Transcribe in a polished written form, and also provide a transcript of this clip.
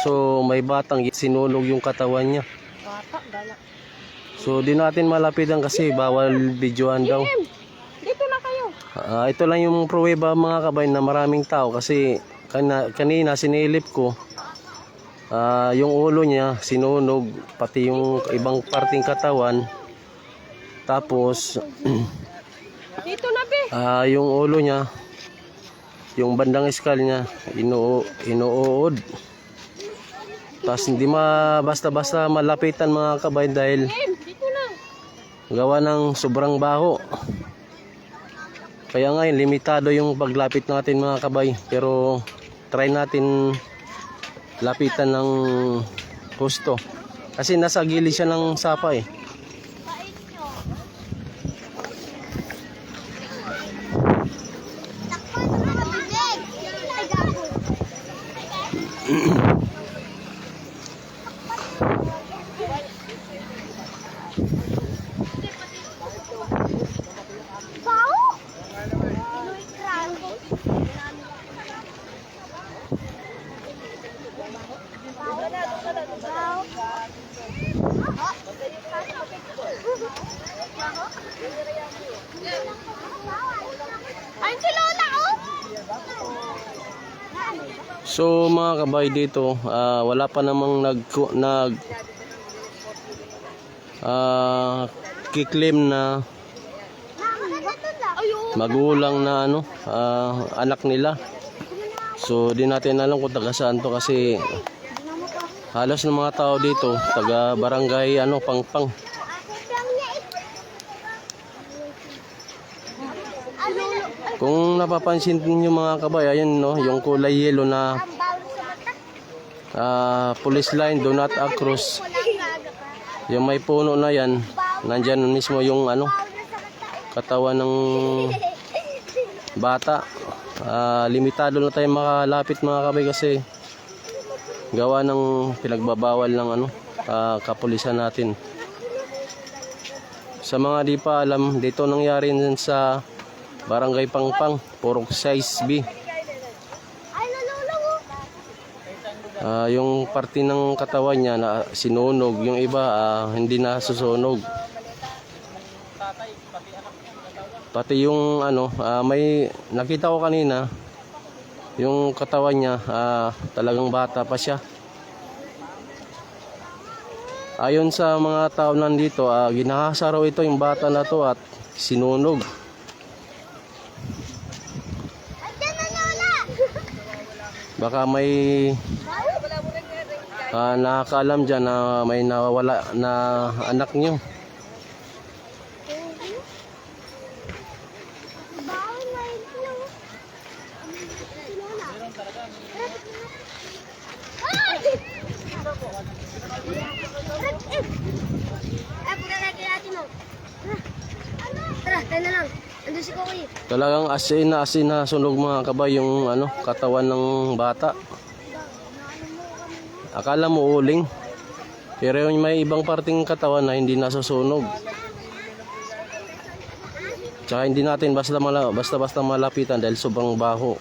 Kaso may batang sinunog yung katawan niya. Bata, dala. So di natin malapitan kasi bawal videoan daw. Dito na kayo. Ito lang yung pruweba mga kabay na maraming tao kasi kanina sinilip ko. Yung ulo niya sinunog, pati yung ibang parting katawan. Tapos Dito na, be. yung ulo niya, yung bandang skull niya inuod. Tapos hindi basta-basta malapitan mga kabay dahil Dito na. gawa ng sobrang baho. Kaya ngayon limitado yung paglapit natin mga kabay, pero try natin lapitan ng husto kasi nasa gilid siya ng sapa eh. Ay, si Lola, oh! So mga kabay dito, wala pa namang kiklaim na magulang na anak nila. So di natin alam kung taga saan to kasi halos ng mga tao dito taga barangay Pangpang. Kung napapansin niyo mga kabay, ayun yung kulay yellow na police line, do not across. Yung may puno na yan, nandyan mismo yung katawan ng bata. Limitado na tayo makalapit mga kabay kasi gawa ng pinagbabawal ng kapulisan natin. Sa mga di pa alam, dito nangyari sa Barangay Pangpang, Purok Size B. Yung parte ng katawan niya na sinunog, yung iba hindi na susunog. Pati yung may nakita ko kanina, yung katawan niya talagang bata pa siya. Ayon sa mga tao nandito, ginahasa raw ito yung bata na to at sinunog. Baka may nakakaalam dyan na may nawawala na anak nyo. Talagang asin na sunog mga kabay yung katawan ng bata. Akala mo uling, pero may ibang parting katawan na hindi nasusunog. Tsaka hindi natin basta malapitan dahil sobrang baho.